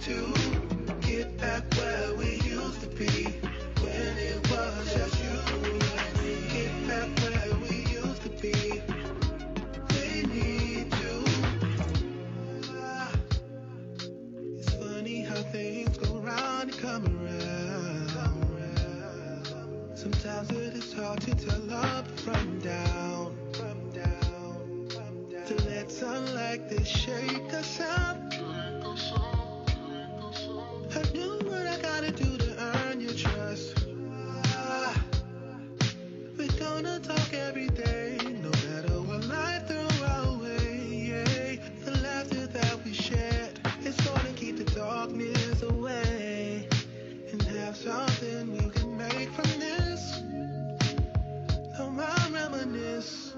to get back where we used to be when it was just you and me. Get back where we used to be. We need to. It's funny how things go round and come around. Sometimes it is hard to tell up from down. To let something like this shake us up. I do what I gotta do to earn your trust. We're gonna talk every day, no matter what life throws our way. Yeah. The laughter that we shared is gonna keep the darkness away. And have something we can make from this. Come on, reminisce.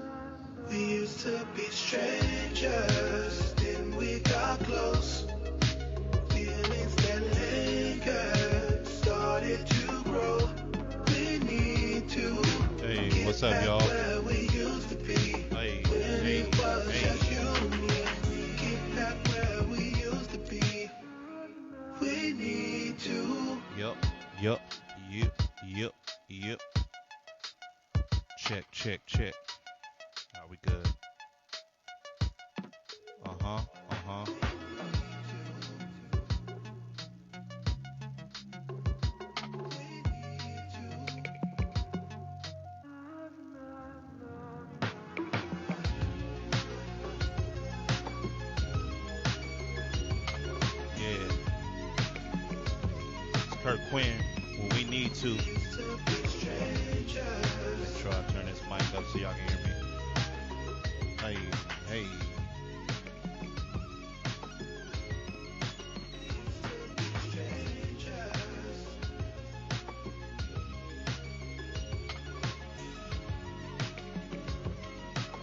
We used to be strangers, then we got close. Feelings that lingered started to grow. We need to. Hey, what's up, y'all? Where we used to be. Hey, when hey, it was hey. just you and me. Get back where we used to be. We need to. Yup. Check. Are we good? Uh-huh. Yeah. It's Kirk Quinn when we need to. Make sure I turn this mic up so y'all can hear me. Hey.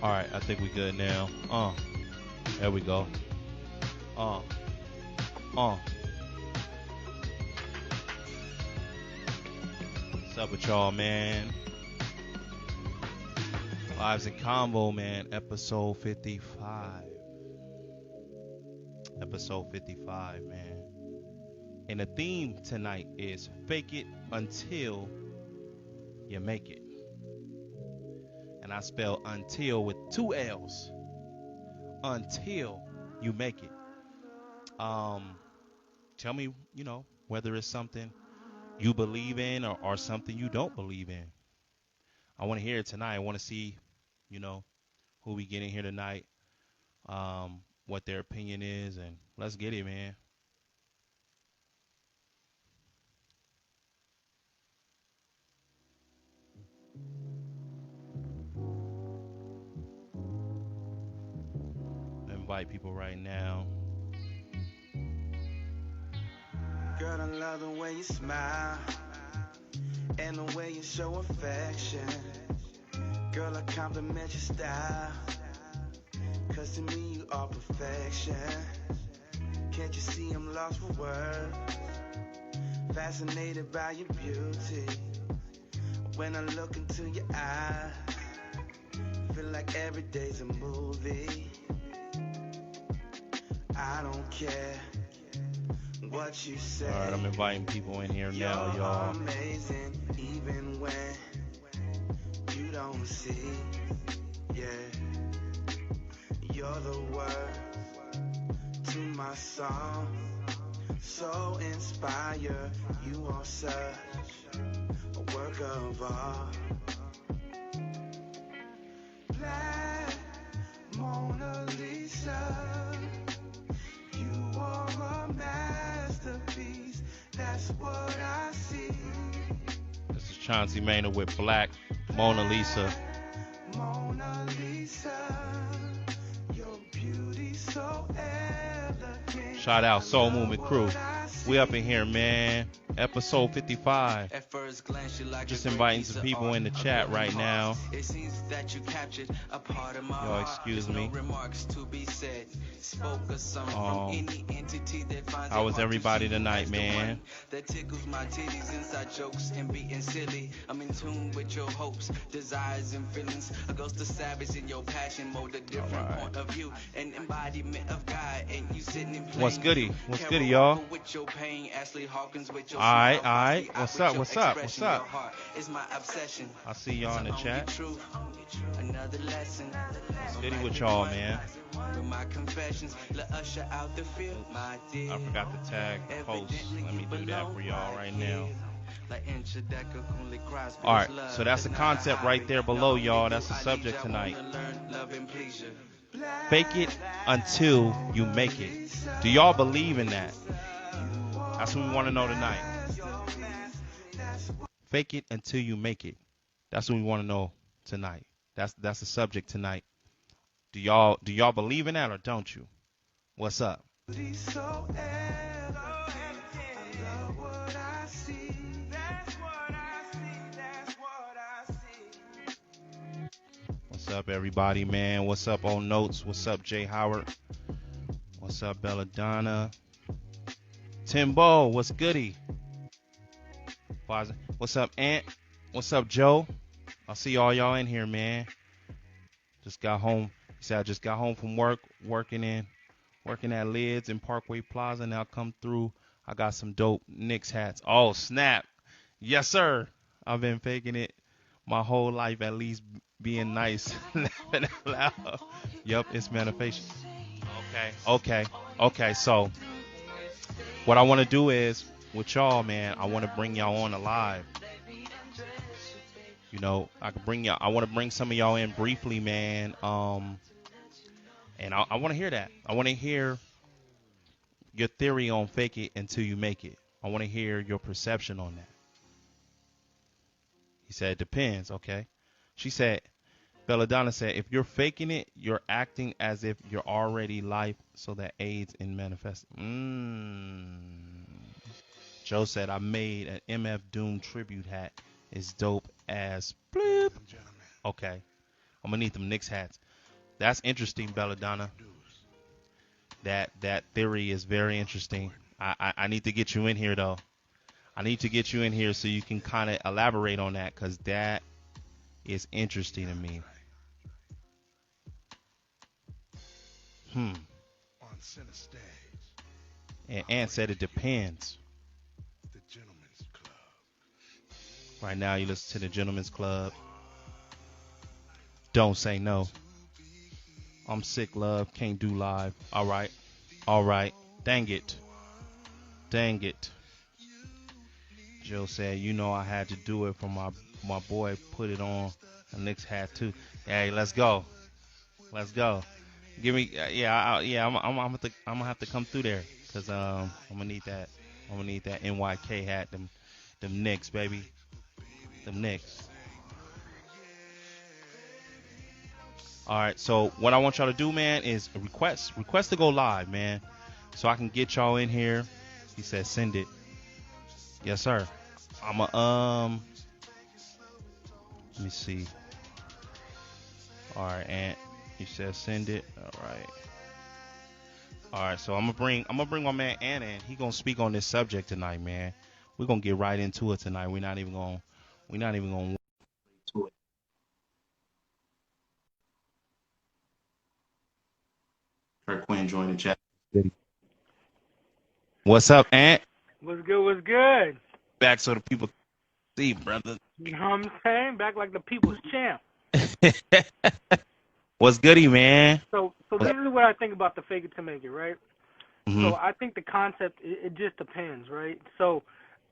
All right, I think we good now. There we go. What's up with y'all, man? Lives in Convo, man. Episode 55. Episode 55, man. And the theme tonight is fake it until you make it. And I spell until with 2 L's. Until you make it. Tell me, whether it's something you believe in or something you don't believe in. I want to hear it tonight. I want to see, who we get in here tonight, what their opinion is, and let's get it, man. Invite people right now. Girl, I love the way you smile and the way you show affection. Girl, I compliment your style, 'cause to me you are perfection. Can't you see I'm lost for words, fascinated by your beauty. When I look into your eyes, feel like every day's a movie. I don't care what you say. All right, I'm inviting people in here now, You're y'all. amazing, even when you don't see. Yeah, you're the word to my song. So inspired, you are such a work of art. Black Mona Lisa, you are a masterpiece. That's what I see. This is Chauncey Maynard with Black Mona Lisa. Mona Lisa, your beauty so elegant. Shout out Soul Movement Crew. We up in here, man. Episode 55. At first glance, you like Just inviting some people in the chat right now. It seems that you captured a part of my Y'all excuse me. No remarks to be said. Spoke of some from any entity that finds How it was hard to everybody see you tonight, as the man? one that tickles my titties, inside jokes and being silly. I'm in tune with your hopes, desires and feelings. A ghost of savage in your passion mode, a different point of view, an embodiment of God, and you sitting in plain What's goody? view. What's Carol goody, y'all? with your pain, Ashley Hawkins with your All right, smile. all right. Foxy, What's with up? your What's up? What's expression, your up? heart is my obsession. I see y'all in the So on your chat. truth, another lesson. Goody with y'all, man. With my confessions, let usher out the field, my dear. I forgot to tag the post. Let me do that for y'all right now. All right, so that's the concept right there below, y'all. That's the subject tonight. Fake it until you make it. Do y'all believe in that? That's what we want to know tonight. Fake it until you make it. That's what we want to know tonight. That's the subject tonight. Do y'all believe in that or don't you? What's up? What's up, everybody, man? What's up, on Notes? What's up, Jay Howard? What's up, Belladonna? Timbo, what's goody? What's up, Ant? What's up, Joe? I see all y'all in here, man. Just got home. He said I just got home from work, working at Lids in Parkway Plaza. Now come through. I got some dope Knicks hats. Oh, snap. Yes, sir. I've been faking it my whole life, at least being nice. Laughing out loud. Yup, it's manifestation. Okay. So what I want to do is, with y'all, man, I want to bring y'all on alive. You know, I want to bring some of y'all in briefly, man. And I want to hear that. I want to hear your theory on fake it until you make it. I want to hear your perception on that. He said, it depends. Okay. She said, Belladonna said, if you're faking it, you're acting as if you're already life, so that aids in manifesting. Joe said, I made an MF Doom tribute hat. It's dope as bloop. Okay. I'm going to need them Knicks hats. That's interesting, Belladonna. That theory is very interesting. I need to get you in here, though. I need to get you in here so you can kind of elaborate on that, because that is interesting to me. On center stage. And Ant said it depends. The Gentleman's Club. Right now you listen to the Gentleman's Club. Don't say no. I'm sick, love. Can't do live. All right. Dang it. Joe said, you know I had to do it for my boy. Put it on a Knicks hat too. Hey, let's go. Give me, I'm gonna have to come through there, cause I'm gonna need that. I'm gonna need that NYK hat. Them Knicks, baby. Them Knicks. All right. So what I want y'all to do, man, is request to go live, man, so I can get y'all in here. He said, send it. Yes, sir. Let me see. All right, Ant. He said send it. All right. So I'm gonna bring my man Ant in. He gonna speak on this subject tonight, man. We're gonna get right into it tonight. We're not even gonna to it. Kurt Quinn joined the chat. What's up, Ant? What's good? Back so the people see, brother. You know what I'm saying? Back like the people's champ. What's goody, man? So this is what I think about the fake it to make it, right? Mm-hmm. So I think the concept, it just depends, right? So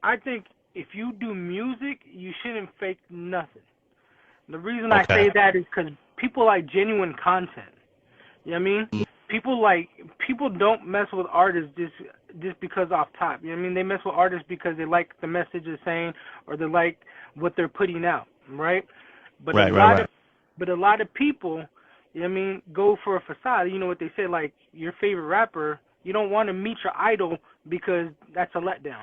I think if you do music, you shouldn't fake nothing. The reason I say that is because people like genuine content. You know what I mean? Mm-hmm. People don't mess with artists just because off top. You know what I mean? They mess with artists because they like the message they're saying, or they like what they're putting out, right? But a lot of people, you know what I mean, go for a facade. You know what they say, like your favorite rapper, you don't want to meet your idol because that's a letdown.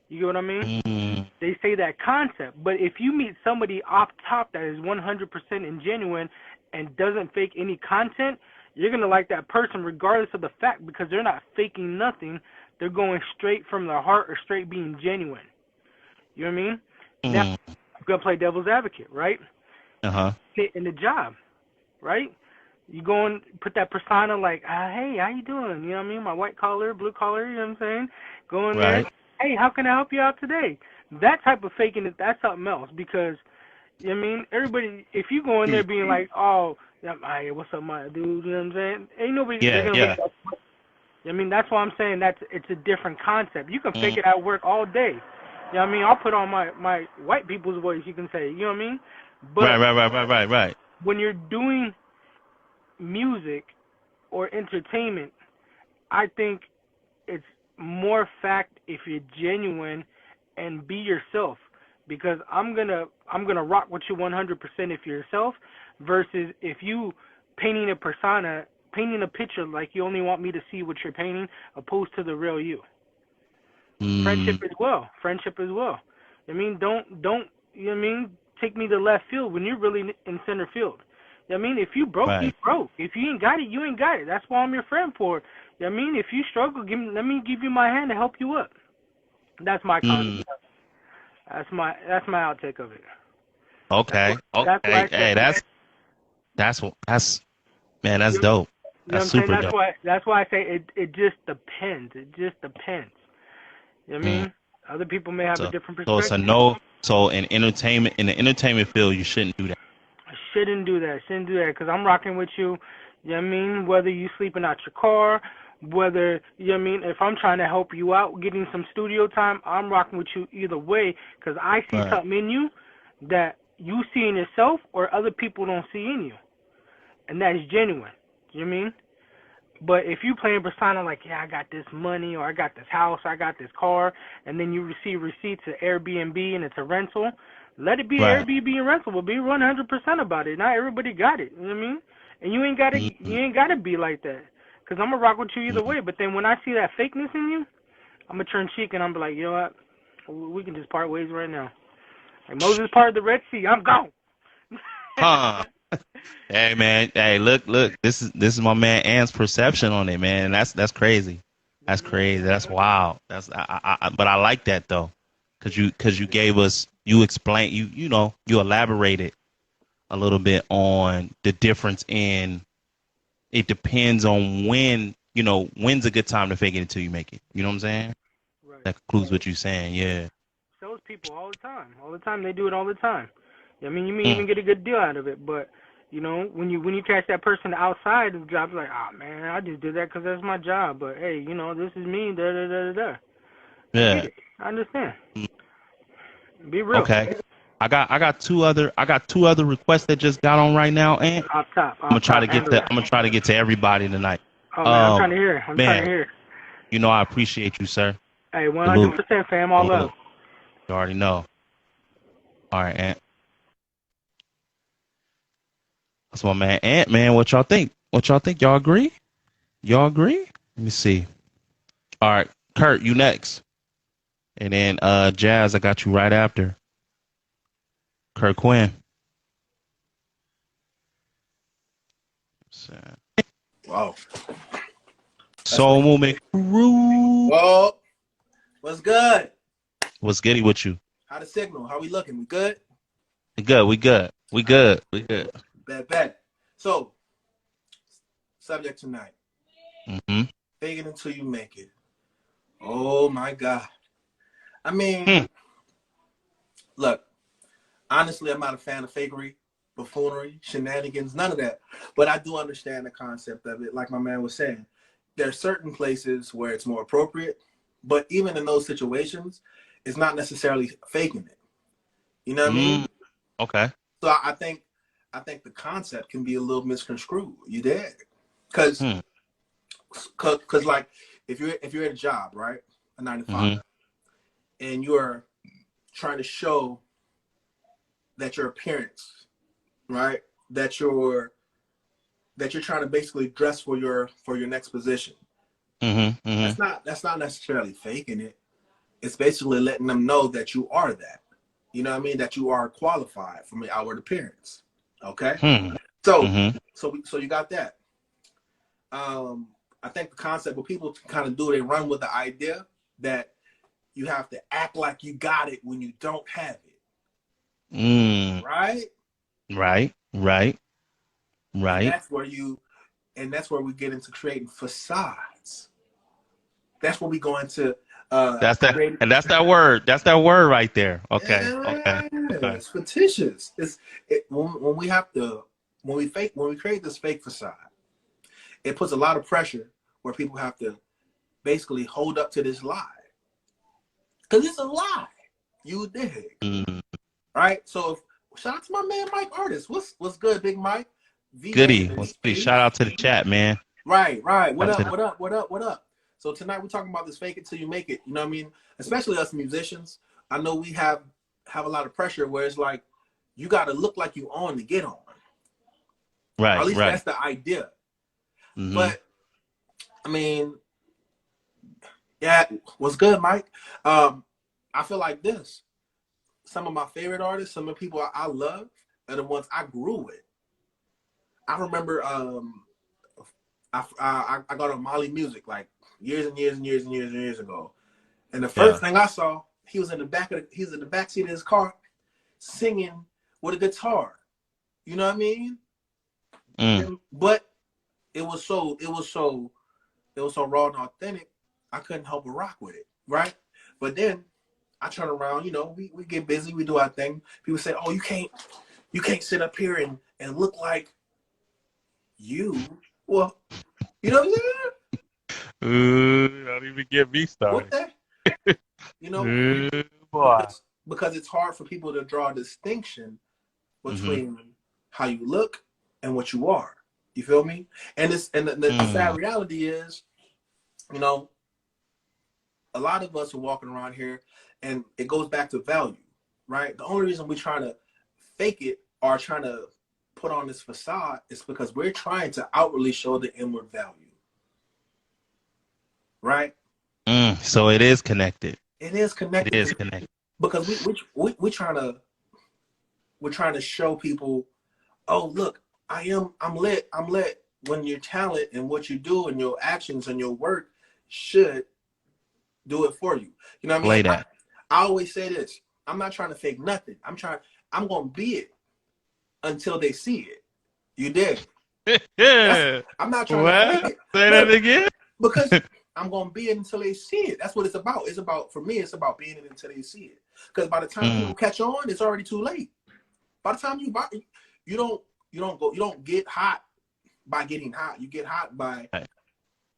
You get what I mean? Mm-hmm. They say that concept. But if you meet somebody off top that is 100% genuine and doesn't fake any content, you're going to like that person regardless of the fact, because they're not faking nothing. They're going straight from their heart or straight being genuine. You know what I mean? Mm-hmm. Now, I'm going to play devil's advocate, right? Uh-huh. In the job, right? You go and put that persona like, hey, how you doing? You know what I mean? My white collar, blue collar, you know what I'm saying? Go in there, Right. hey, how can I help you out today? That type of faking, that's something else because, you know what I mean? Everybody, if you go in there being like, oh, yeah, hey, what's up, my dude? You know what I'm saying? Ain't nobody, they're Yeah, going to yeah. wake up. I mean, that's why I'm saying it's a different concept. You can fake it at work all day. You know what I mean? I'll put on my white people's voice, you can say, you know what I mean? Right, But right, right, right, right, right. when you're doing music or entertainment, I think it's more fact if you're genuine and be yourself. Because I'm gonna rock with you 100% if you're yourself, versus if you painting a persona, painting a picture like you only want me to see what you're painting, opposed to the real you. Friendship Mm, as well. Friendship as well. I mean, don't you know what I mean? Take me to left field when you're really in center field. You know what I mean? If you broke, you right. broke. If you ain't got it, you ain't got it. That's why I'm your friend for. You know what I mean? If you struggle, let me give you my hand to help you up. That's my concept. Mm, That's my outtake of it. okay. That's why Okay. I said. Hey, that's man, that's You dope. you know That's what I'm saying? super dope. That's why I say it just depends. It just depends. You know what I Mm. mean? Other people may have a So different so it's a perspective. no. So in the entertainment field, you shouldn't do that. I shouldn't do that. Shouldn't do that because I'm rocking with you. You know what I mean? Whether you sleeping out your car, whether, you know what I mean, if I'm trying to help you out getting some studio time, I'm rocking with you either way because I see Right. something in you that you see in yourself or other people don't see in you. And that's genuine. You know what I mean? But if you playing persona like, yeah, I got this money or I got this house or I got this car, and then you receive receipts at Airbnb and it's a rental, let it be Right. Airbnb and rental, but be 100% about it. Not everybody got it. You know what I mean? And Mm, you ain't gotta be like that. Cause I'm gonna rock with you either mm. way. But then when I see that fakeness in you, I'm gonna turn cheek and I'm be like, you know what? We can just part ways right now. Like Moses parted the Red Sea. I'm gone. Huh. Hey man. Hey, look. This is my man Ant's perception on it, man. That's crazy. That's crazy. That's wild. That's but I like that though, cause you gave us you explained you know you elaborated a little bit on the difference in it depends on when when's a good time to fake it until you make it. You know what I'm saying? Right. That concludes what you're saying. Yeah. Those people all the time. All the time. They do it all the time. I mean, you may Mm, even get a good deal out of it, but you know, when you catch that person outside of the job, like, oh man, I just did that because that's my job. But hey, you know, this is me. Da da da da da. I get yeah. it. I understand. Mm, Be real. okay. I got two other requests that just got on right now, and Off top. Handle it. I'm gonna try to get to everybody tonight. Oh man, I'm Um, trying to hear. I'm trying to man, hear. you know I appreciate you, sir. Hey, Salute, 100% fam. All love. salute. You already know. All right, Ant. That's my man, Ant. Man, what y'all think? What y'all think? Y'all agree? Y'all agree? Let me see. All right, Kurt, you next, and then Jazz, I got you right after. Kurt Quinn. Wow. That's Soul Movement Crew. Whoa. What's good? What's goody with you? How the signal? How we looking? We good? We good. We good. We All right. good. We good. Bet. So, subject tonight. Mm-hmm. Fake it until you make it. Oh my God. I mean, Hmm. look, honestly, I'm not a fan of fakery, buffoonery, shenanigans, none of that. But I do understand the concept of it. Like my man was saying, there are certain places where it's more appropriate. But even in those situations, it's not necessarily faking it. You know what I mean? Mm. Okay. So I think the concept can be a little misconstrued. You did, because Hmm. like if you're at a job, right, a 9 to 5, Mm-hmm. and you're trying to show that your appearance, right, that you're trying to basically dress for your next position. Mm-hmm. Mm-hmm. That's not necessarily faking it. It's basically letting them know that you are that. You know what I mean? That you are qualified from the outward appearance. Okay. Hmm. So Mm-hmm. so you got that. I think the concept what people kind of do, they run with the idea that you have to act like you got it when you don't have it. Mm. Right? Right. Right. And Right. that's where we get into creating facades. That's where we go into That's that, creating. and that's that word. That's that word right there. Okay. Okay. Yeah, Okay. it's fictitious. When we have to when we create this fake facade, it puts a lot of pressure where people have to basically hold up to this lie because it's a lie. You dig, Mm. right? So shout out to my man Mike Artist. What's good, Big Mike? VA in Goody. the What's good? space. Shout out to the chat, man. Right. What Shout out to up? the, What up? What up? What up? So tonight we're talking about this fake it till you make it. You know what I mean? Especially us musicians. I know we have a lot of pressure where it's like you got to look like you on to get on. Or at right. least Right. that's the idea. Mm-hmm. But I mean, yeah, what's good, Mike? I feel like this. Some of my favorite artists, some of the people I love, are the ones I grew with. I remember I got on Molly Music like years and years and years and years and years ago. And the Yeah. first thing I saw, he was in the back seat of his car singing with a guitar. You know what I mean? Mm. But it was so raw and authentic. I couldn't help but rock with it, right? But then I turn around, we get busy, we do our thing. People say, "Oh, you can't sit up here and look like you." Well, you know what I'm saying? Ooh, don't even get me What started. that? You know, Ooh, boy. because it's hard for people to draw a distinction Mm-hmm. between how you look and what you are. You feel me? And the sad reality is, you know, a lot of us are walking around here, and it goes back to value, right? The only reason we try to fake it or trying to put on this facade is because we're trying to outwardly show the inward value, right? So it is connected. It is It connected is connected. because we're trying to show people, oh look, I'm lit when your talent and what you do and your actions and your work should do it for you. You know what I mean? Play that. I always say this. I'm not trying to fake nothing. I'm gonna be it until they see it. You dig? Yeah. I'm not trying to fake What? it. Say that Look, again. because I'm gonna be it until they see it. That's what it's about. It's about, for me, it's about being it until they see it. Because by the time people catch on, it's already too late. By the time you don't get hot by getting hot. You get hot by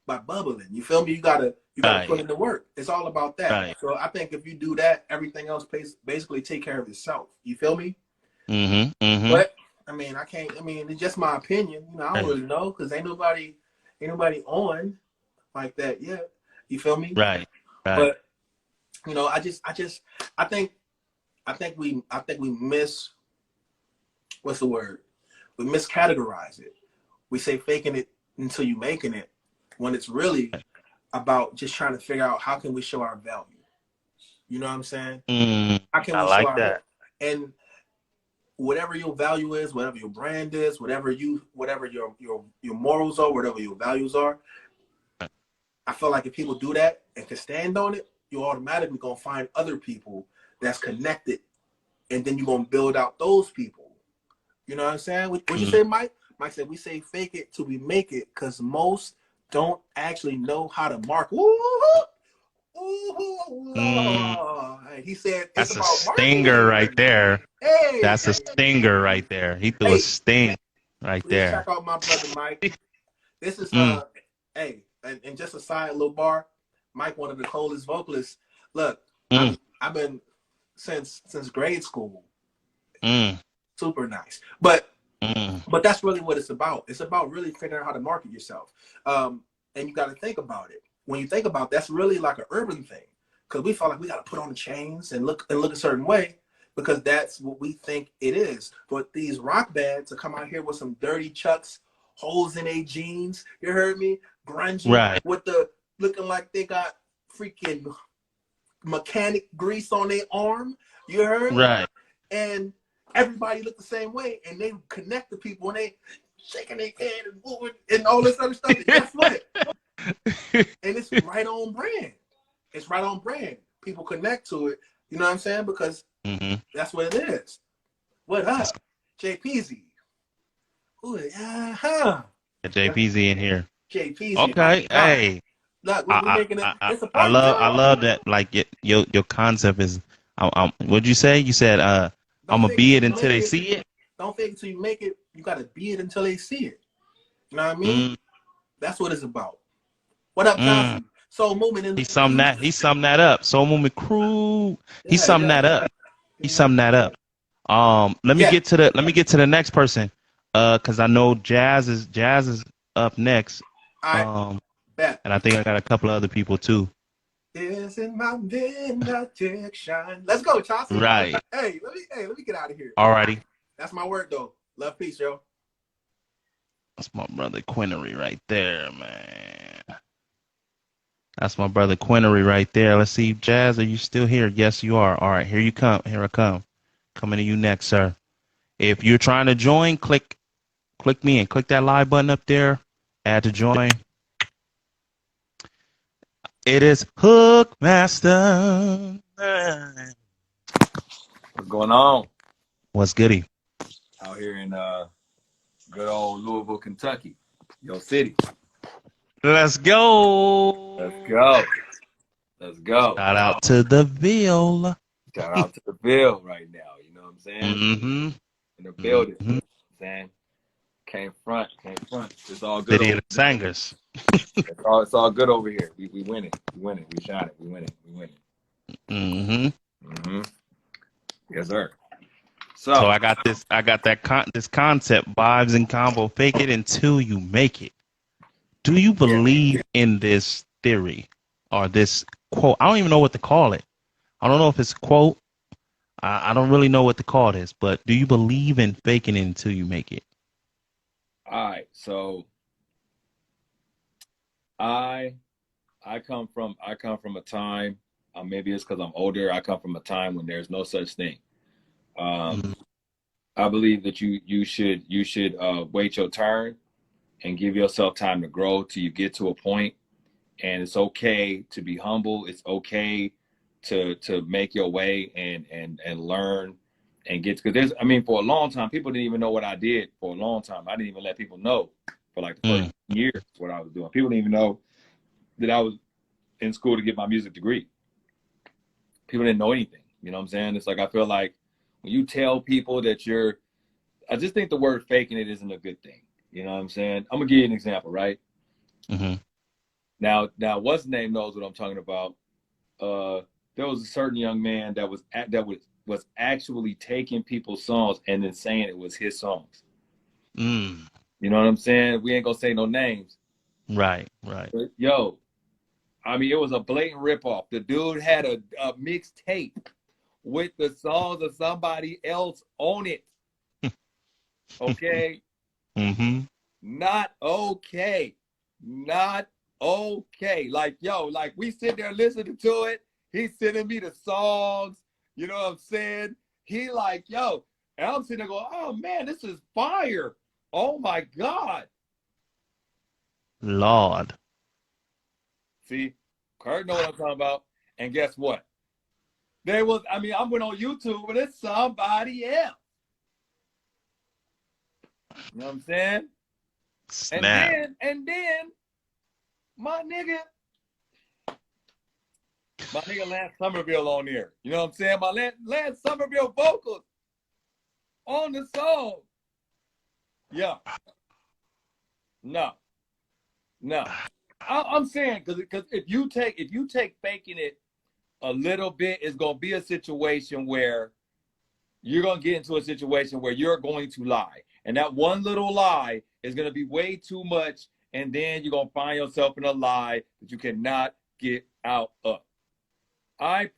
bubbling. You feel me? You gotta put in the work. It's all about that. Right. So I think if you do that, everything else basically take care of itself. You feel me? Mm-hmm. Mm-hmm. But I mean, it's just my opinion. I don't really know because ain't nobody on like that yet. You feel me? Right. Right. But I think we miss, what's the word? We miscategorize it. We say faking it until you making it, when it's really about just trying to figure out how can we show our value. You know what I'm saying? How can we show our value? And whatever your value is, whatever your brand is, whatever your morals are, whatever your values are, I feel like if people do that and can stand on it, you're automatically gonna find other people that's connected, and then you're gonna build out those people. You know what I'm saying? What you say, Mike? Mike said we say fake it till we make it because most don't actually know how to market. He said it's That's a about stinger marketing. right there. Hey, That's a stinger right there. He threw a sting right please there. check out my brother Mike. This is hey, and just a side little bar. Mike, one of the coldest vocalists. Look, I've been since grade school. Super nice, but that's really what it's about. It's about really figuring out how to market yourself, and you got to think about it. When you think about it, that's really like an urban thing, because we feel like we got to put on the chains and look a certain way because that's what we think it is. But these rock bands to come out here with some dirty chucks, holes in their jeans, you heard me, grungy, with the looking like they got freaking mechanic grease on their arm, you heard, right? And everybody look the same way, and they connect to people, and they shaking their head and moving and all this other stuff. And guess what? And it's right on brand. It's right on brand. People connect to it. You know what I'm saying? Because that's what it is. What up, JPZ? Ooh, uh-huh. JPZ in here. JP's here. My Okay, God. hey, Look, we making it. It's a I part two. love that. Like your concept is, what'd you say? You said, I'm Don't gonna fake it be till it you until make they it. see it. Don't fake it till you make it. You gotta be it until they see it. You know what I mean? Mm, That's what it's about. What up, mm. Johnson? Soul movement in He the summed building. that. He summed that up. Soul Movement Crew. He Yeah, summed yeah. that up. He You know? summed that up. Yeah. Let me get to the next person. Cause I know Jazz is up next. All right. Um, Bet. and I think I got a couple of other people too. Isn't my midnight shine? Let's go, Chauncey. Right. Let me get out of here. Alrighty. That's my word though. Love, peace, yo. That's my brother Quinnery right there, man. That's my brother Quinnery right there. Let's see, Jazz, are you still here? Yes, you are. All right, here you come. Here I come. Coming to you next, sir. If you're trying to join, click me and click that live button up there. Add to join. It is Hookmaster. What's going on What's goody? out here in good old Louisville, Kentucky, your city? Let's go. Let's go. Let's go. Shout out to the Ville. Shout out to the Ville right now. You know what I'm saying? Mm-hmm. In the building. Mm-hmm. You know what I'm saying? Came front. It's all good. City Over of the Sangers. it's all good over here. We winning. We winning. We shining. We winning. We winning. Mm-hmm. Mm-hmm. Yes, sir. So I got this this concept, vibes and combo, fake it until you make it. Do you believe in this theory or this quote? I don't even know what to call it. I don't know if it's a quote. I don't really know what to call this, but do you believe in faking it until you make it? All right. So I come from a time, maybe it's because I'm older. I come from a time when there's no such thing. I believe that you should wait your turn and give yourself time to grow till you get to a point. And it's okay to be humble. It's okay to make your way and learn and get, because there's, I mean, for a long time, people didn't even know what I did for a long time. I didn't even let people know for like the first years what I was doing. People didn't even know that I was in school to get my music degree. People didn't know anything. You know what I'm saying? It's like, I feel like when you tell people that I just think the word faking it isn't a good thing. You know what I'm saying? I'm gonna give you an example, right? Mm-hmm. Now, what's his name knows what I'm talking about. There was a certain young man that was actually taking people's songs and then saying it was his songs. You know what I'm saying? We ain't gonna say no names. Right, right. But, yo, I mean, it was a blatant ripoff. The dude had a mixtape with the songs of somebody else on it. Okay? Mm-hmm. Not okay. Not okay. Like, yo, like we sit there listening to it. He's sending me the songs. You know what I'm saying? He like, yo, and I'm sitting there going, oh man, this is fire. Oh my God. Lord. See, Kurt know what I'm talking about. And guess what? I went on YouTube, but it's somebody else. You know what I'm saying? Snap. And then my nigga Lance Somerville on there. You know what I'm saying? My Lance Somerville vocals on the song. Yeah. No. I'm saying because if you take faking it a little bit, it's gonna be a situation where you're gonna get into a situation where you're going to lie. And that one little lie is gonna be way too much, and then you're gonna find yourself in a lie that you cannot get out of. I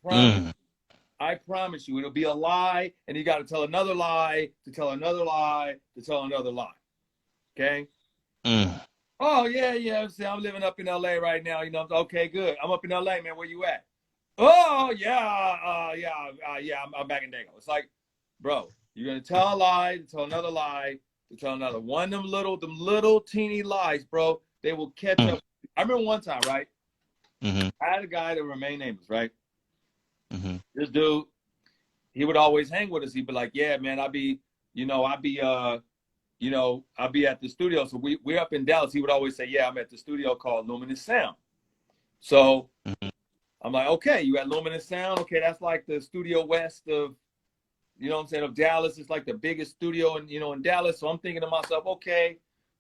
promise you, it'll be a lie, and you got to tell another lie, to tell another lie, to tell another lie. Okay? Oh, yeah. See, I'm living up in LA right now. You know, okay, good. I'm up in LA, man. Where you at? Oh, yeah, I'm back in Dago. It's like, bro, you're going to tell a lie, to tell another lie, to tell another. One of them little teeny lies, bro, they will catch up. I remember one time, right? I had a guy that remained nameless, right? This dude, he would always hang with us. He'd be like, yeah, man, I be you know, I'll be at the studio. So we're up in Dallas. He would always say, yeah, I'm at the studio called Luminous Sound. So I'm like, okay, you at Luminous Sound? Okay, that's like the studio west of, you know what I'm saying, of Dallas. It's like the biggest studio in, you know, in Dallas. So I'm thinking to myself, okay,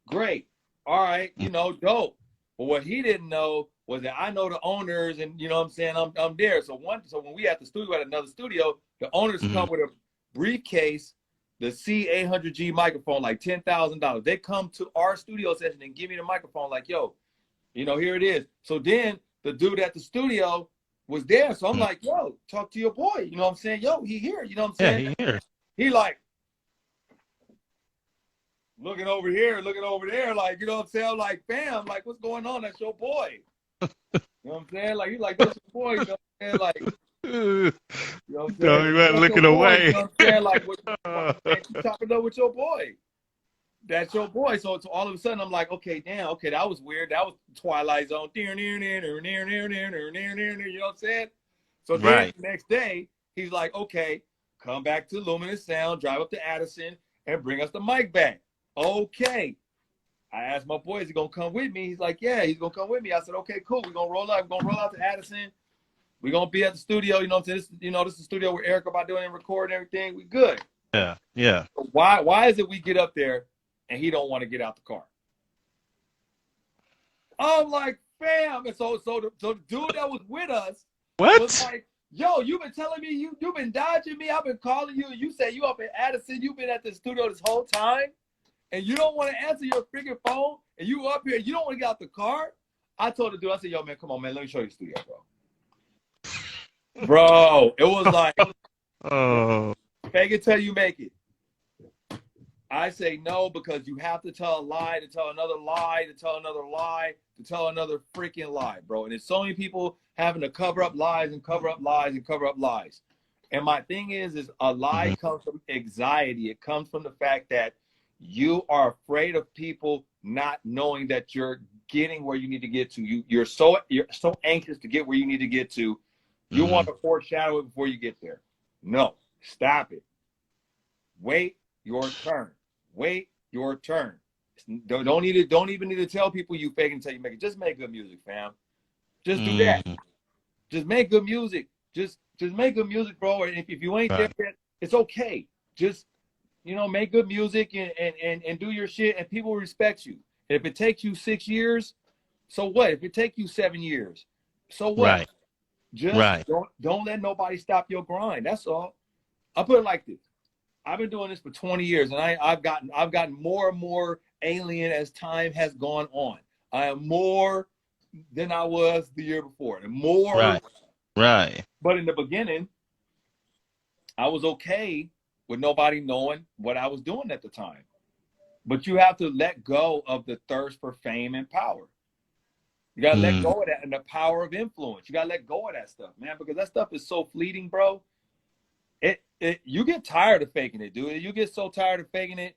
great. All right, you know, dope. But what he didn't know was that I know the owners, and you know what I'm saying, I'm there. So when we at the studio at another studio, the owners come with a briefcase, the C800G microphone, like $10,000. They come to our studio session and give me the microphone, like, yo, you know, here it is. So then the dude at the studio was there. So I'm like, yo, talk to your boy. You know what I'm saying? Yo, he here. You know what I'm saying? Yeah, he here. He like looking over here, looking over there, like, you know what I'm saying? I'm like, fam, like, what's going on? That's your boy. You know what I'm saying? Like, he's like, that's your boy. You know what I'm saying? Like, you know what I'm saying? No, you weren't looking boy, away. you know what I'm saying? Like, what you chopping up with your boy? That's your boy. So all of a sudden, I'm like, okay, damn, okay, that was weird. That was Twilight Zone. You know what I'm saying? So then the next day, he's like, okay, come back to Luminous Sound, drive up to Addison, and bring us the mic back. Okay. I asked my boy, is he going to come with me? He's like, yeah, he's going to come with me. I said, okay, cool. We're going to roll out. We're going to roll out to Addison. We're going to be at the studio. You know what I'm saying? This is the studio where Eric about doing and recording everything. We good. Yeah. So why is it we get up there and he don't want to get out the car? I'm like, fam. And so the dude that was with us was like, yo, you've been telling me you've been dodging me. I've been calling you. You say you up in Addison. You've been at the studio this whole time. And you don't want to answer your freaking phone, and you up here, you don't want to get out the car. I told the dude, I said, yo, man, come on, man, let me show you the studio, bro. Bro, it was like, fake it till you make it. I say no, because you have to tell a lie, to tell another lie, to tell another lie, to tell another freaking lie, bro. And there's so many people having to cover up lies and cover up lies and cover up lies. And my thing is a lie comes from anxiety. It comes from the fact that you are afraid of people not knowing that you're getting where you need to get to. You're so anxious to get where you need to get to. You want to foreshadow it before you get there. No, stop it. Wait your turn. Wait your turn. Don't even need to tell people you fake until you make it. Just make good music, fam. Just do that. Just make good music. Just make good music, bro. And if you ain't there yet, it's okay. Just, you know, make good music and do your shit, and people will respect you. If it takes you 6 years, so what? If it takes you 7 years, so what? Just don't let nobody stop your grind. That's all. I'll put it like this. I've been doing this for 20 years, and I've gotten more and more alien as time has gone on. I am more than I was the year before. And more. Right. But in the beginning, I was okay with nobody knowing what I was doing at the time. But you have to let go of the thirst for fame and power. You got to let go of that, and the power of influence. You got to let go of that stuff, man, because that stuff is so fleeting, bro. You get tired of faking it, dude. You get so tired of faking it,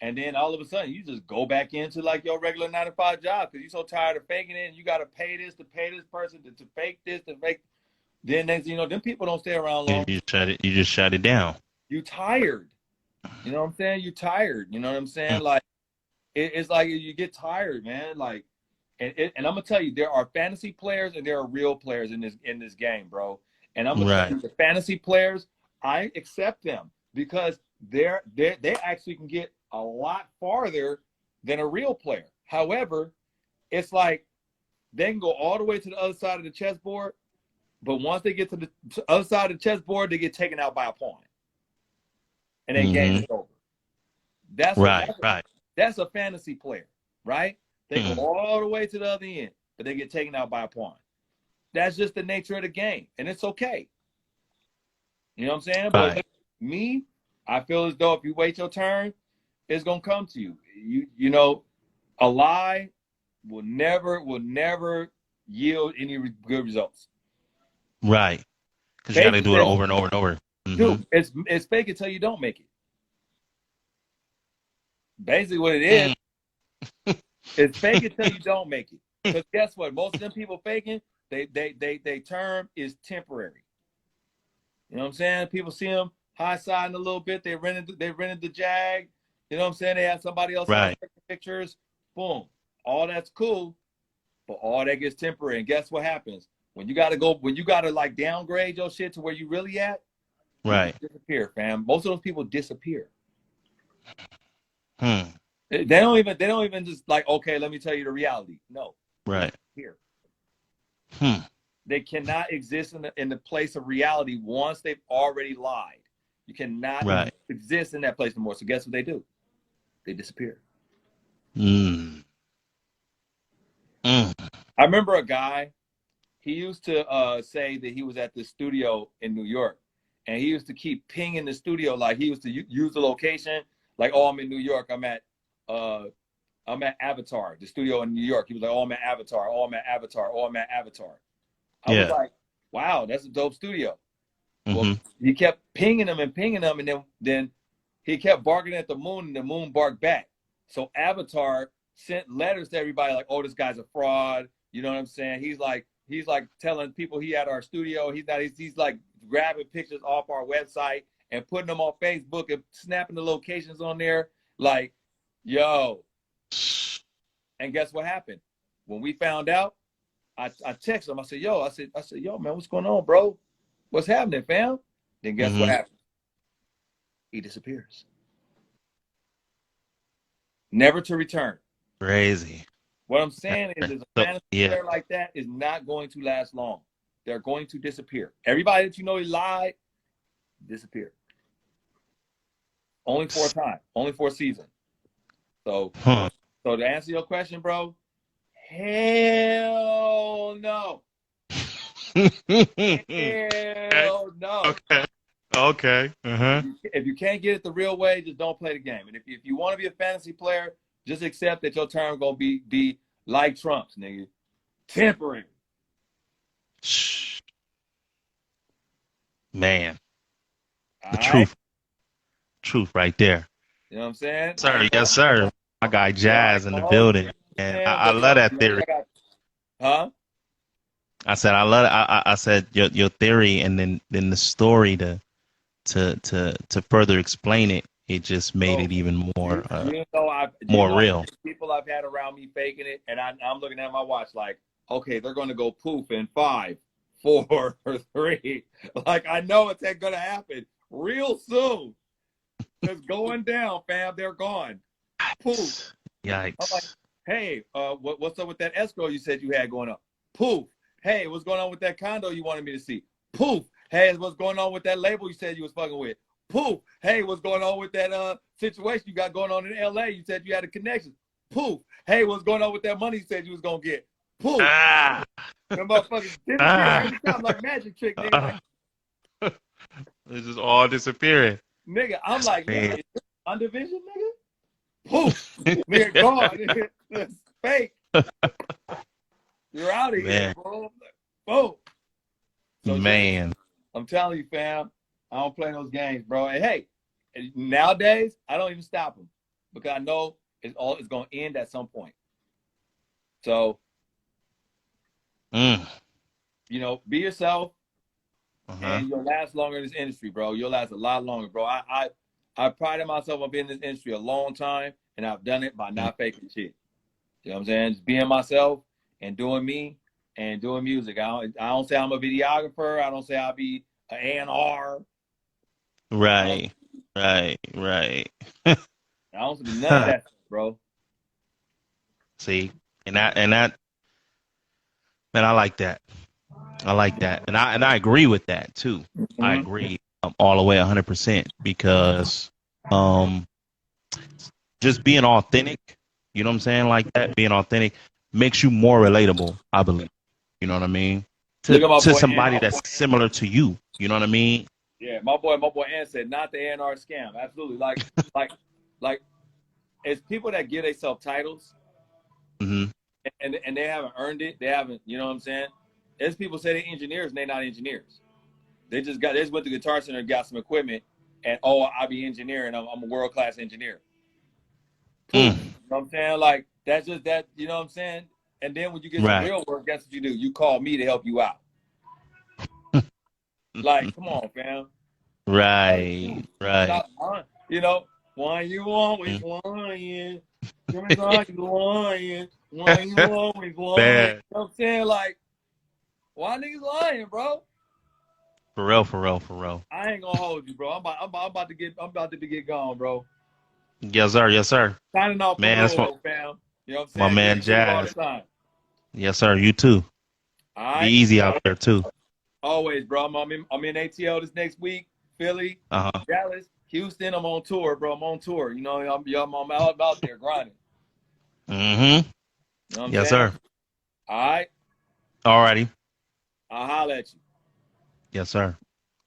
and then all of a sudden you just go back into like your regular 9-to-5 job because you're so tired of faking it, and you got to pay this person to fake this, to fake. Then next thing you know, them people don't stay around long. You just shut it down. You tired. You know what I'm saying? You tired. You know what I'm saying? Like it's like you get tired, man. Like, and I'm gonna tell you, there are fantasy players and there are real players in this game, bro. And I'm gonna tell you, the fantasy players, I accept them because they actually can get a lot farther than a real player. However, it's like they can go all the way to the other side of the chessboard, but once they get to the other side of the chessboard, they get taken out by a pawn. And then game is over. That's a fantasy player, right? They go all the way to the other end, but they get taken out by a pawn. That's just the nature of the game, and it's okay. You know what I'm saying? But me, I feel as though if you wait your turn, it's gonna come to you. You know, a lie will never yield any good results. Right. Because you got to do it over and over and over. Dude, it's fake it till you don't make it. Basically what it is, it's fake it till you don't make it. Because guess what? Most of them people faking, they term is temporary. You know what I'm saying? People see them high siding a little bit. They rented the Jag. You know what I'm saying? They have somebody else Right. taking pictures. Boom. All that's cool, but all that gets temporary. And guess what happens? When you gotta like downgrade your shit to where you really at, Right. disappear, fam. Most of those people disappear. Hmm. They don't even just like, okay, let me tell you the reality. No. Right. Here. Hmm. They cannot exist in the place of reality once they've already lied. You cannot Right. exist in that place anymore. So guess what they do? They disappear. Mm. Mm. I remember a guy, he used to say that he was at the studio in New York, and he used to keep pinging the studio. Like he used to use the location, like, oh, I'm in New York. I'm at Avatar, the studio in New York. He was like, oh, I'm at Avatar. Oh, I'm at Avatar. Oh, I'm at Avatar. I was Yeah. like, wow, that's a dope studio. Well, Mm-hmm. he kept pinging them, and then he kept barking at the moon, and the moon barked back. So Avatar sent letters to everybody like, oh, this guy's a fraud. You know what I'm saying? He's like telling people he at our studio. He's like grabbing pictures off our website and putting them on Facebook and snapping the locations on there. Like, yo. And guess what happened? When we found out, I texted him. I said, yo, man, what's going on, bro? What's happening, fam? Then guess what happens? He disappears. Never to return. Crazy. What I'm saying is a fantasy yeah. player like that is not going to last long. They're going to disappear. Everybody that you know he lied, disappear. Only for a time. Only for a season. So, so to answer your question, bro, hell no. Hell no. Okay. Okay. Uh-huh. If you can't get it the real way, just don't play the game. And if you want to be a fantasy player, just accept that your term gonna be like Trump's, nigga. Temporary. Man. All The right? truth. Truth right there. You know what I'm saying? Sir, yes, sir. My guy Jazz in the building. And I love that theory. Huh? I said I love it. I said your theory, and then the story to further explain it. It just made it even more more real. People I've had around me faking it, and I'm looking at my watch like, okay, they're going to go poof in 5, 4, or 3. Like I know it's going to happen real soon. It's going down, fam. They're gone. Poof. Yikes. I'm like, hey, what's up with that escrow you said you had going up? Poof. Hey, what's going on with that condo you wanted me to see? Poof. Hey, what's going on with that label you said you was fucking with? Poof. Hey, what's going on with that situation you got going on in LA? You said you had a connection. Poof. Hey, what's going on with that money you said you was gonna get? Poof. Them motherfuckers disappear every time like magic trick, nigga. It's just all disappearing. Nigga, I'm like, nigga, is this Undivision, nigga? Poof. Nigga, gone. It's fake. You're out of here, bro. Boom. So man. I'm telling you, fam, I don't play those games, bro. And hey, nowadays I don't even stop them because I know it's going to end at some point. So, you know, be yourself, and you'll last longer in this industry, bro. You'll last a lot longer, bro. I prided myself on being in this industry a long time, and I've done it by not faking shit. You know what I'm saying? Just being myself and doing me and doing music. I don't say I'm a videographer. I don't say I'll be an A&R. Right. I don't do none of that, bro. See, and that, man, I like that. And I agree with that too. I agree all the way 100% because just being authentic, you know what I'm saying, like that, being authentic makes you more relatable, I believe. You know what I mean? To somebody that's similar to you. You know what I mean? Yeah, my boy Ann said, not the A&R scam. Absolutely. Like it's people that give themselves titles and they haven't earned it. They haven't, you know what I'm saying? There's people say they're engineers and they're not engineers. They just went to Guitar Center and got some equipment and, oh, I'll be engineering. I'm a world-class engineer. You know what I'm saying? Like, that's just that, you know what I'm saying? And then when you get some real work, guess what you do? You call me to help you out. Like, come on, fam. Right. Stop, you know, Why you always lying? Tell me why you lying? Why you always lying? Man. You know what I'm saying? Like, why niggas lying, bro? For real, for real, for real. I ain't gonna hold you, bro. I'm about to get gone, bro. Yes, sir. Yes, sir. Signing off for Man, that's real, though, fam. You know what I'm my saying? man Good shit all the Jazz. time. Yes, sir. You too. All Be right. easy out there too. Always, bro. I'm in ATL this next week. Philly, Uh-huh. Dallas, Houston. I'm on tour, bro. I'm on tour. You know, I'm out there grinding. Mm-hmm. You know what I'm Yes, saying? sir. All right. Alrighty. I'll holler at you. Yes, sir.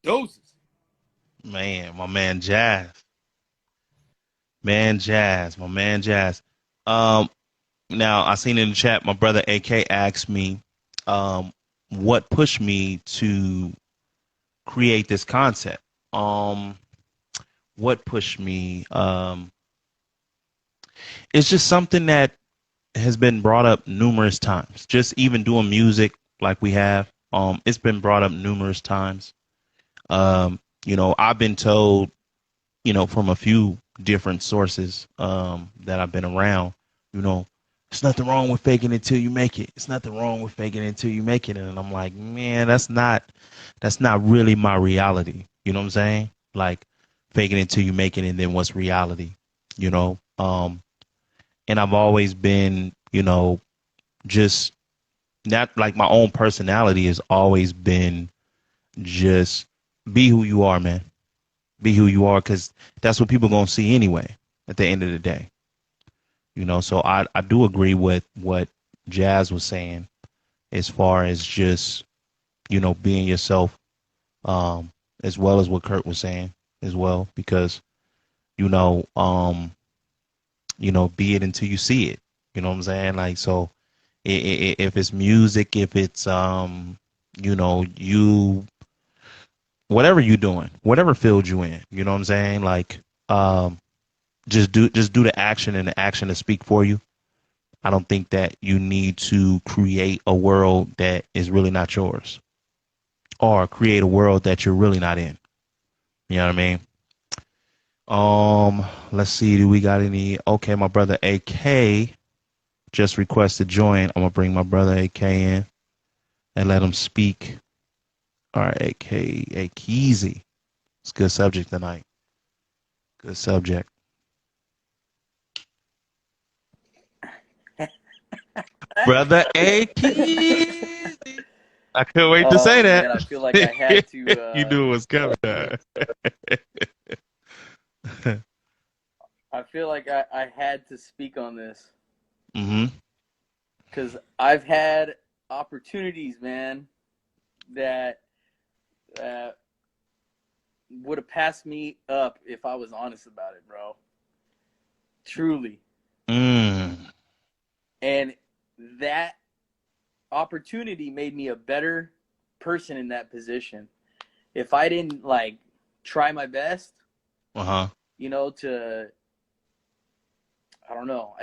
Deuces. Man, my man Jazz. Man Jazz. My man Jazz. Um, Now I seen in the chat my brother AK asked me, what pushed me to create this concept. What pushed me? It's just something that has been brought up numerous times. Just even doing music like we have, it's been brought up numerous times. I've been told, from a few different sources, that I've been around, you know, there's nothing wrong with faking it till you make it. It's nothing wrong with faking it until you make it. And I'm like, man, that's not really my reality. You know what I'm saying? Like faking it till you make it, and then what's reality? You know? And I've always been, just not like my own personality has always been just be who you are, man. Be who you are, because that's what people gonna see anyway at the end of the day. So I do agree with what Jazz was saying as far as just, being yourself, as well as what Kurt was saying as well, because, you know, um, be it until you see it. You know what I'm saying? Like, so if it's music, if it's, you, whatever you doing, whatever field you in, you know what I'm saying? Like, just do the action, and the action to speak for you. I don't think that you need to create a world that is really not yours, or create a world that you're really not in. You know what I mean? Let's see. Do we got any? Okay, my brother AK just requested join. I'm gonna bring my brother AK in and let him speak. All right, AK easy. It's a good subject tonight. Good subject. Brother AK. I couldn't wait to say that. Man, I feel like I had to. You knew it was coming. I feel like I had to speak on this Mm-hmm. because I've had opportunities, man, that would have passed me up if I was honest about it, bro. Truly. Mm. And that opportunity made me a better person in that position. If I didn't like try my best, Uh-huh. to I don't know,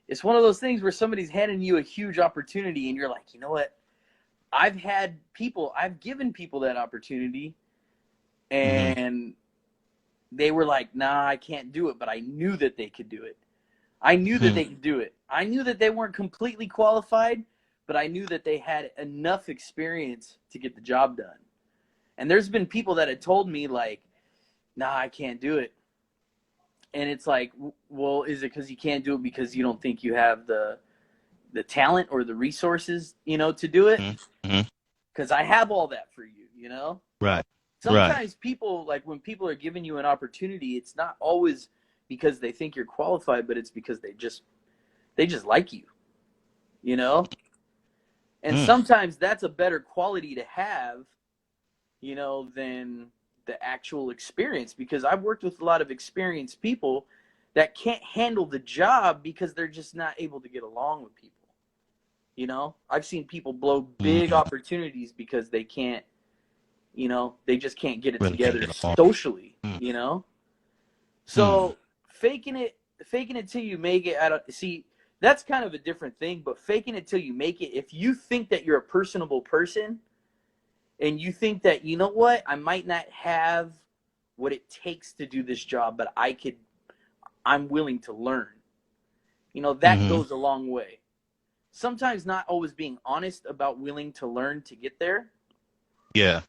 it's one of those things where somebody's handing you a huge opportunity and you're like, you know what? I've given people that opportunity and they were like, nah, I can't do it, but I knew that they could do it. I knew that they could do it. I knew that they weren't completely qualified, but I knew that they had enough experience to get the job done. And there's been people that had told me like, nah, I can't do it. And it's like, well, is it because you can't do it because you don't think you have the talent or the resources, to do it? Because I have all that for you, Right. Sometimes people, like when people are giving you an opportunity, it's not always because they think you're qualified, but it's because they just like you, And sometimes that's a better quality to have, than the actual experience, because I've worked with a lot of experienced people that can't handle the job because they're just not able to get along with people. I've seen people blow big opportunities because they can't, they just can't get it Really together can't get socially, So faking it till you make it, see, that's kind of a different thing, but faking it till you make it, if you think that you're a personable person, and you think that, you know what, I might not have what it takes to do this job, but I'm willing to learn. You know, that goes a long way. Sometimes not always being honest about willing to learn to get there. Yeah.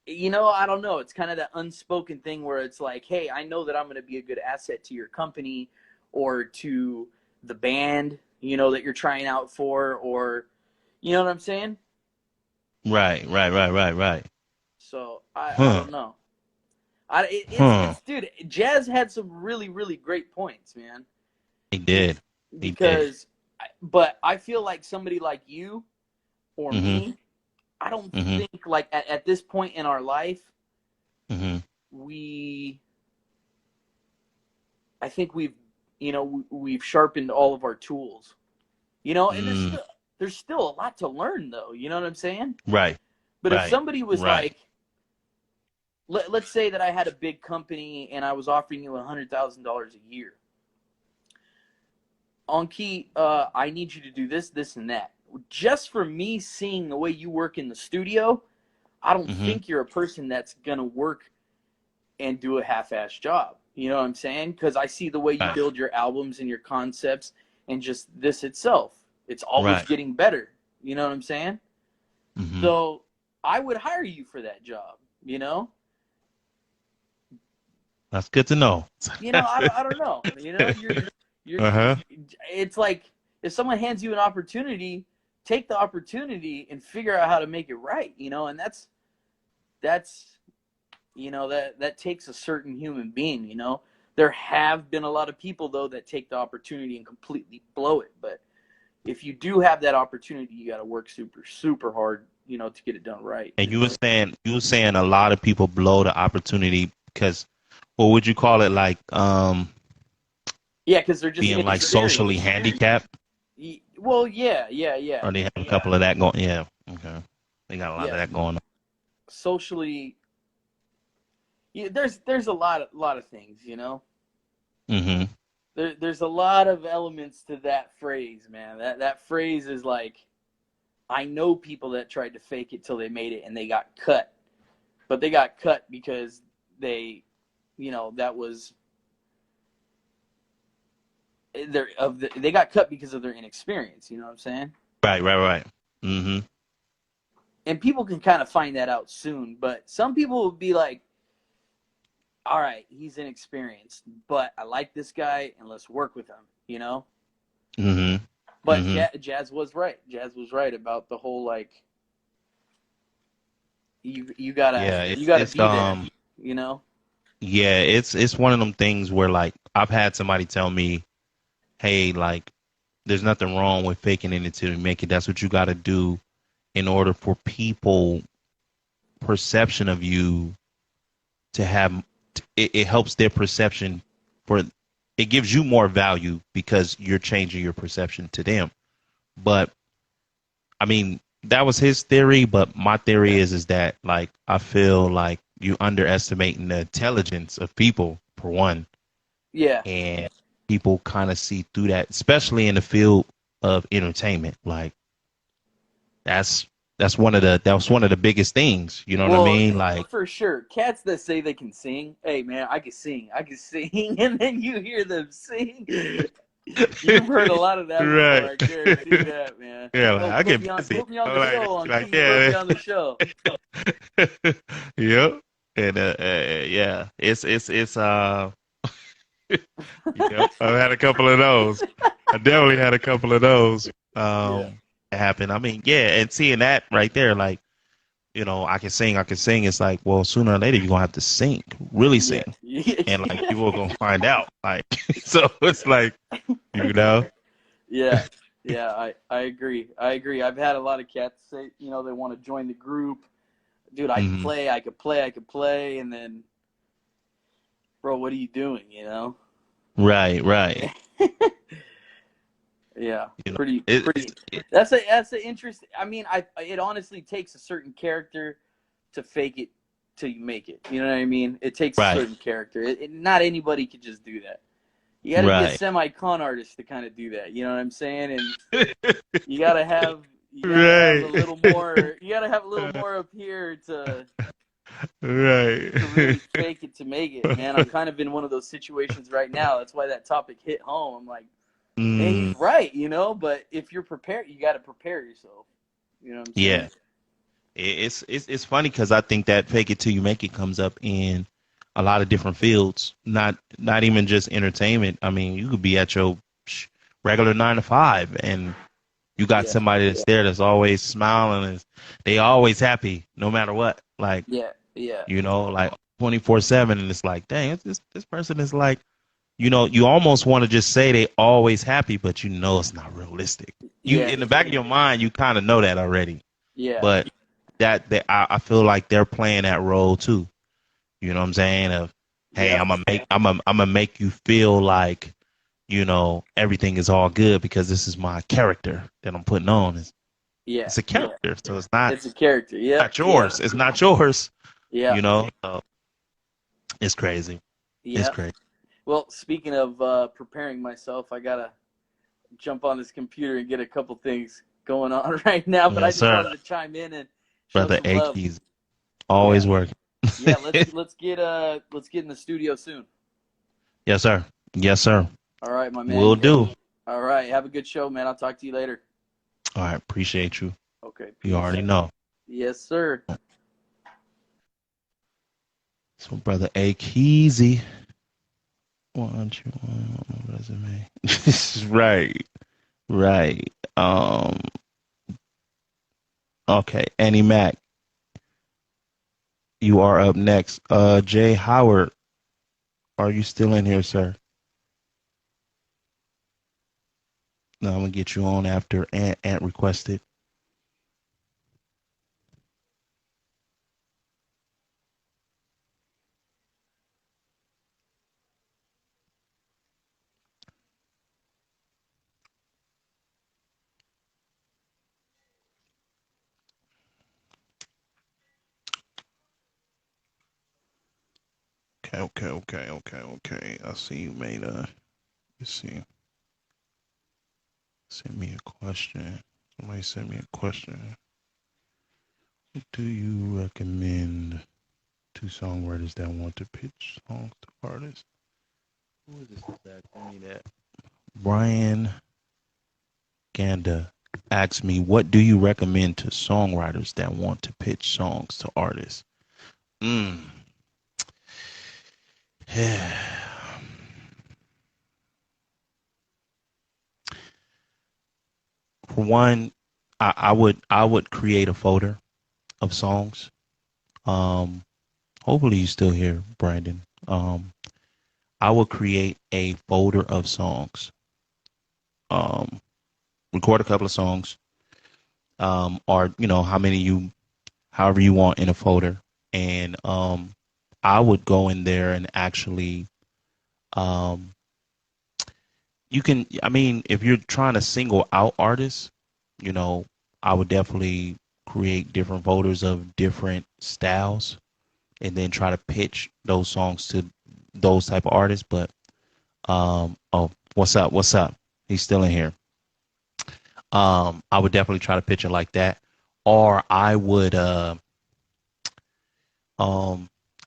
You know, I don't know. It's kind of that unspoken thing where it's like, hey, I know that I'm going to be a good asset to your company or to the band, you know, that you're trying out for, or, you know what I'm saying? Right. So I Huh. don't know. Huh. It's dude, Jazz had some really, really great points, man. He did. He did. Because, but I feel like somebody like you or me, I don't think like at this point in our life, I think we've sharpened all of our tools, you know, and there's still a lot to learn though. You know what I'm saying? Right. But if somebody was right. like, let's say that I had a big company and I was offering you $100,000 a year. On key, I need you to do this, this, and that. Just for me seeing the way you work in the studio, I don't think you're a person that's going to work and do a half-ass job. You know what I'm saying? Because I see the way you build your albums and your concepts and just this itself. It's always getting better. You know what I'm saying? So I would hire you for that job, you know? That's good to know. You know, I don't know. You know, you're it's like if someone hands you an opportunity, take the opportunity and figure out how to make it right, you know, and that's you know, that takes a certain human being, you know. There have been a lot of people though that take the opportunity and completely blow it, but if you do have that opportunity, you got to work super, super hard, you know, to get it done right. And you were saying a lot of people blow the opportunity because, what would you call it, like yeah, because they're just being like socially handicapped. Well, yeah. Or they have a couple of that going. Yeah, okay. They got a lot of that going on. Socially, yeah, there's a lot of things, you know. There's a lot of elements to that phrase, man. That phrase is like, I know people that tried to fake it till they made it and they got cut, but they got cut because they, you know, that was they got cut because of their inexperience. You know what I'm saying? Right. And people can kind of find that out soon, but some people will be like, all right, he's inexperienced, but I like this guy and let's work with him, you know? But Jazz was right. Jazz was right about the whole, like, you gotta be there, you know? Yeah, it's one of them things where, like, I've had somebody tell me, hey, like, there's nothing wrong with faking it until you make it. That's what you got to do in order for people perception of you to have it helps their perception it gives you more value because you're changing your perception to them. But I mean, that was his theory, but my theory is that, like, I feel like you underestimating the intelligence of people, for one. Yeah. And people kind of see through that, especially in the field of entertainment. Like, that's one of the biggest things. You know what I mean? Like, for sure, cats that say they can sing. Hey, man, I can sing, and then you hear them sing. You've heard a lot of that before. I guarantee that, man. Yeah, like, I get busy. Put me on the show. Put me on the show. Yep. And yeah, it's yep, I've had a couple of those. I definitely had a couple of those happen. I mean, yeah, and seeing that right there, like, you know, I can sing. It's like, well, sooner or later you're gonna have to sing, really sing, and like people are gonna find out. Like, so it's like, you know. Yeah, I agree. I've had a lot of cats say, you know, they want to join the group. Dude, I could play, and then, bro, what are you doing? You know. Right. Yeah, you know, pretty. That's an interesting. I mean, it honestly takes a certain character to fake it till you make it. You know what I mean? It takes a certain character. Not anybody could just do that. You got to be a semi-con artist to kind of do that. You know what I'm saying? And you got to have a little more. You got to have a little more up here to Right. To really fake it to make it, man. I'm kind of in one of those situations right now. That's why that topic hit home. I'm like, man, Mm, he's right, you know. But if you're prepared, you got to prepare yourself. You know what I'm yeah. saying? It's funny because I think that fake it till you make it comes up in a lot of different fields, not even just entertainment. I mean, you could be at your regular 9 to 5, and you got Yeah, somebody that's there that's always smiling, and they always happy no matter what. Like, yeah, yeah, like 24/7, and it's like, dang, this person is like, you almost want to just say they always happy, but you know it's not realistic. You yeah, in the back of your mind, you kind of know that already, yeah, but I feel like they're playing that role too. You know what I'm saying? Of, hey, yep, I'm gonna make you feel like, everything is all good because this is my character that I'm putting on. yeah. It's a character, so it's not It's a character. Yep, not yours. It's not yours. yeah, So it's crazy. It's yeah. crazy. Well, speaking of preparing myself, I gotta jump on this computer and get a couple things going on right now. But I Yes, just sir. wanted to chime in and show Brother some A love. Keys Yeah, always working. yeah. Let's get in the studio soon. Yes, sir. Yes, sir. All right, my man. Will do. All right, have a good show, man. I'll talk to you later. All right. Appreciate you. Okay, You peace. already know. Yes, sir. So, Brother A Keezy. Want you on my resume? Right. Right. Okay. Annie Mac, you are up next. Jay Howard, are you still in here, sir? No, I'm gonna get you on after Ant requested. Okay. I see you made you see, send me a question. Somebody sent me a question. What do you recommend to songwriters that want to pitch songs to artists? Who is this that told me that? Brian Ganda asked me, what do you recommend to songwriters that want to pitch songs to artists? Mm. For one, I would create a folder of songs. Um, Hopefully you still here, Brandon. I would create a folder of songs. Um, Record a couple of songs. Or however you want in a folder, and I would go in there and actually, um, you can. I mean, if you're trying to single out artists, you know, I would definitely create different folders of different styles and then try to pitch those songs to those type of artists. But oh, what's up? What's up? He's still in here. I would definitely try to pitch it like that, or I would um,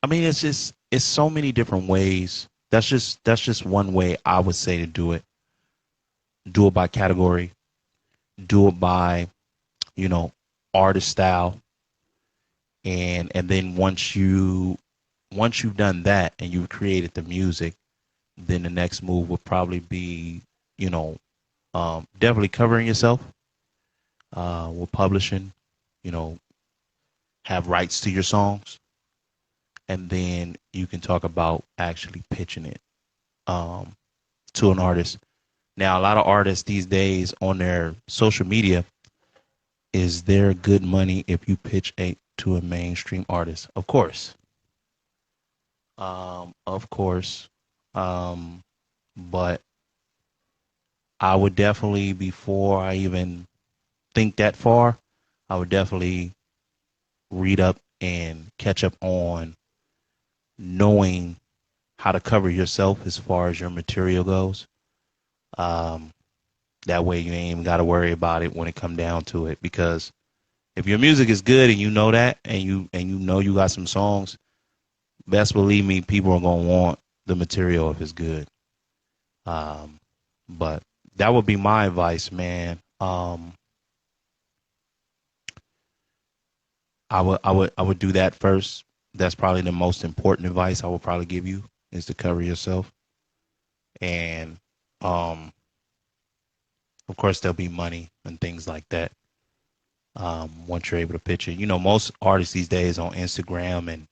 I mean, it's so many different ways. That's just one way I would say to do it. Do it by category. Do it by, you know, artist style, and then once you've done that and you've created the music, then the next move would probably be, you know, definitely covering yourself, with publishing, you know, have rights to your songs, and then you can talk about actually pitching it um, to an artist. Now, a lot of artists these days on their social media, is there good money if you pitch to a mainstream artist? Of course, of course, um, but I would definitely, before I even think that far, I would definitely read up and catch up on knowing how to cover yourself as far as your material goes. Um, that way you ain't even got to worry about it when it come down to it, because If your music is good and you know that, and you know you got some songs, best believe me, people are gonna want the material if it's good. But that would be my advice, man. I would do that first. That's probably the most important advice I would probably give you is to cover yourself. And of course there'll be money and things like that. Once you're able to pitch it. You know, most artists these days on Instagram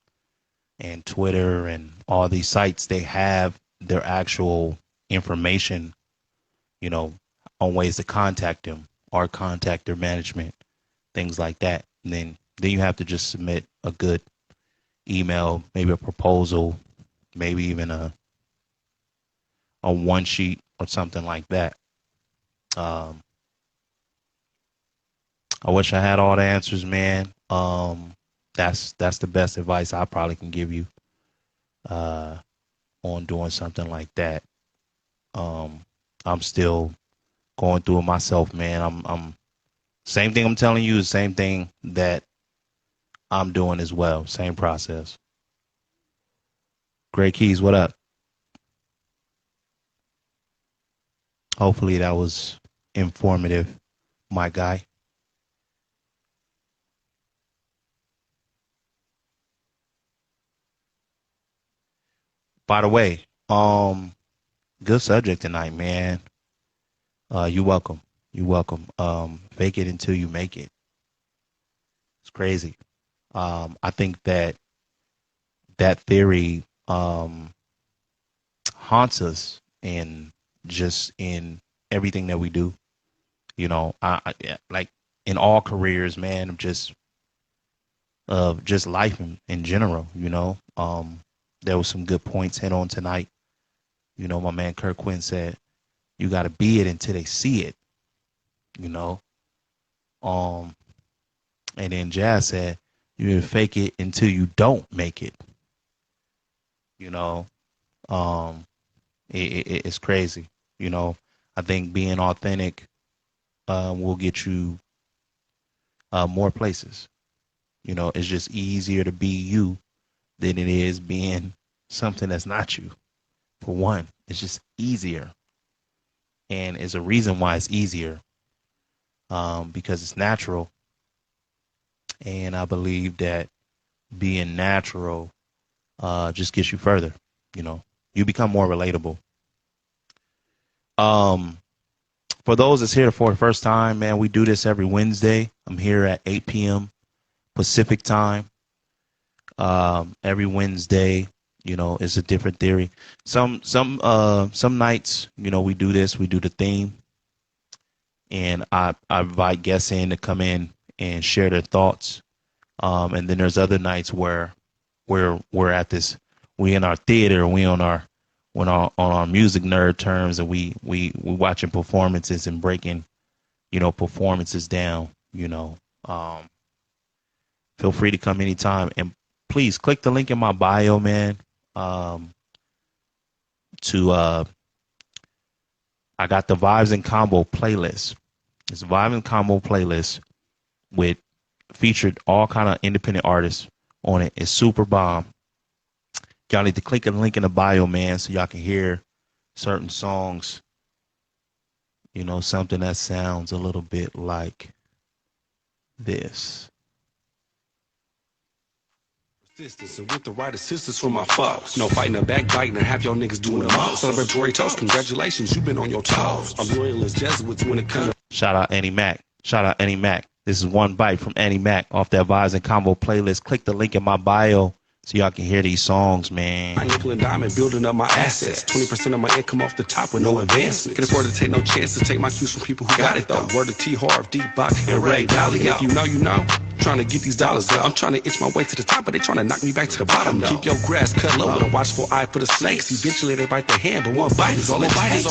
and Twitter and all these sites, they have their actual information, you know, on ways to contact them or contact their management, things like that. And then you have to just submit a good email, maybe a proposal, maybe even a one sheet or something like that. I wish I had all the answers, man. That's the best advice I probably can give you on doing something like that. I'm still going through it myself, man. I'm same thing I'm telling you, the same thing that I'm doing as well. Same process. Great Keys, what up? Hopefully that was informative, my guy. By the way, good subject tonight, man. You're welcome. You're welcome. Fake it until you make it. It's crazy. I think that theory haunts us in everything that we do. You know, I like in all careers, man, of just life in general. You know, there was some good points hit on tonight. You know, my man Kirk Quinn said, "You got to be it until they see it." You know, and then Jazz said, "You need to fake it until you don't make it." You know, it's crazy. You know, I think being authentic will get you more places. You know, it's just easier to be you than it is being something that's not you. For one, it's just easier. And it's a reason why it's easier because it's natural. And I believe that being natural just gets you further. You know, you become more relatable. For those that's here for the first time, man, we do this every Wednesday. I'm here at 8 p.m. Pacific time. Every Wednesday, you know, it's a different theory. Some nights, you know, we do this. We do the theme, and I invite guests in to come in and share their thoughts. And then there's other nights where we're at this. We in our theater. We on our music nerd terms, and we watching performances and breaking, you know, performances down. You know, feel free to come anytime, and please click the link in my bio, man. I got the Vibes and Convo playlist. It's a Vibes and Convo playlist with featured all kind of independent artists on it. It's super bomb. Y'all need to click the link in the bio, man, so y'all can hear certain songs. You know, something that sounds a little bit like this. And with the right assistance from my folks. No fighting or backbiting and have your niggas doing them all. Celebratory toast, congratulations, you've been on your toes. I'm loyal as Jesuits when it comes. Shout out Annie Mac. Shout out Annie Mac. This is one bite from Annie Mac off that Vibes and Combo playlist. Click the link in my bio so y'all can hear these songs, man. I nickel and diamond building up my assets. 20% of my income off the top with no advancement. Can afford to take no chances. Take my cues from people who got it though. Word to T Harv, Deep Box, and Ray Dolly. If you know, you know. Trying to get these dollars up. I'm trying to itch my way to the top, but they trying to knock me back to the bottom. Though. Keep your grass cut low with a watchful eye for the snakes. Eventually they bite their hand, but one bite is all it takes.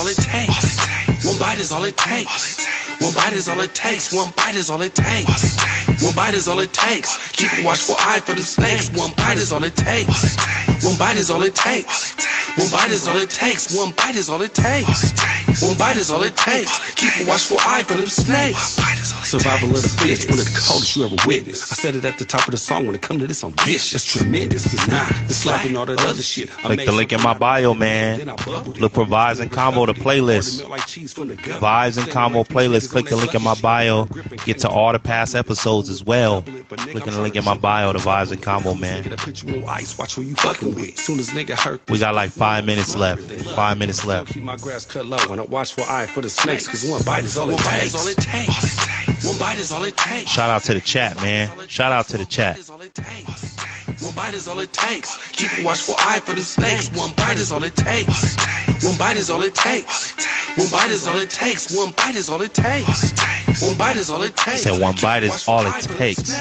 One bite is all it takes. One bite is all it takes. One bite is all it takes. One bite is all it takes. Keep a watchful eye for the snakes. One bite is all it takes. One bite is all it takes. One bite is all it takes. One bite is all it takes. One bite is all it takes. Keep a watchful eye for the snakes. Survival of the fittest, one of the coldest you ever witnessed. I said it at the top of the song, when it come to this, I'm vicious, tremendous. Nah, it's slapping all that other shit. Click the link in my bio, man. Look for Vibes and Convo, the playlist. Vibes and Convo playlist. Click the link in my bio. Get to all the past episodes as well. Click the link in my bio, the Vibes and Convo, man. We got like 5 minutes left. 5 minutes left. Keep my grass cut low and I watch for eye for the snakes, cause one bite is all it takes. One bite is all it takes. Shout out to the chat, man. Shout out to the chat. One bite is all it takes. Keep a watchful eye for the snakes. One bite is all it takes. One bite is all it takes. One bite is all it takes. One bite is all it takes. One bite is all it takes. Said one bite is all it takes.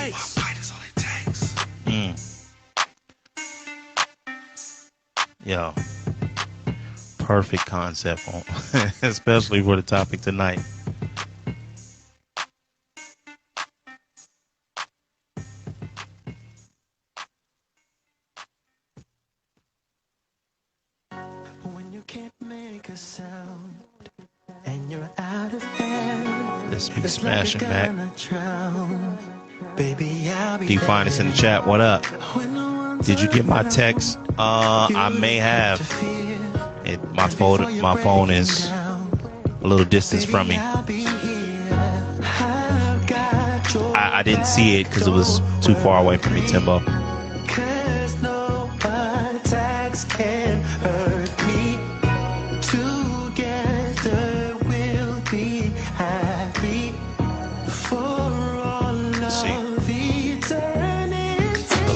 Yo, perfect concept, especially for the topic tonight. When you can't make a sound and you're out of air, Let's be smashing back. Baby, I'll be Define us in the chat. What up? Did you get my text? I may have. My phone is a little distance from me. I didn't see it because it was too far away from me, Timbo. Can hurt me. Together we'll be happy for all of eternity.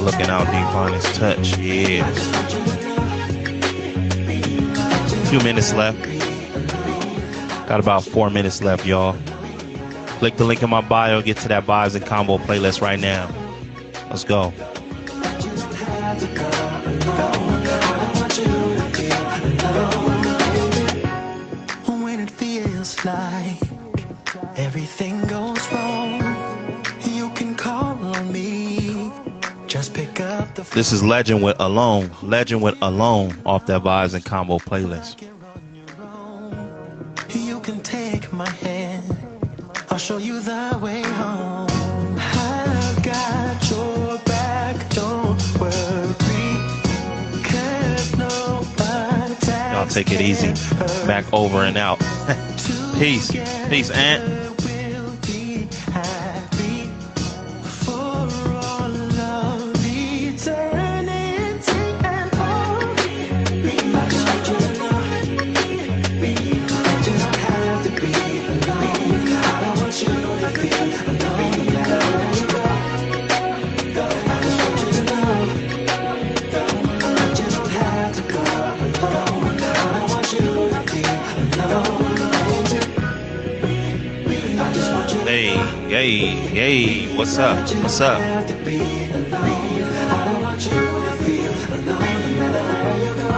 Looking out deep on his touch, yeah. A few minutes left. Got about 4 minutes left, y'all. Click the link in my bio. Get to that Vibes and Convo playlist right now. Let's go. When it feels like everything goes wrong, you can call on me. Just pick up the phone. This is Legend with Alone. Legend with Alone off that Vibes and Convo playlist. You can take my hand. I'll show you the way home. I've got your back. Don't worry. 'Cause nobody Y'all take it easy. Back over and out. Peace. Peace, Ant. will be happy for all of eternity and all. I just want you to know. I just have to be alone. I don't want you to be alone. I just want you to know. I just don't have to go alone. I don't want you to be alone. I just want you to Hey, hey, hey. What's up? What's up? have to be alone. I don't want you to feel alone no matter where you go.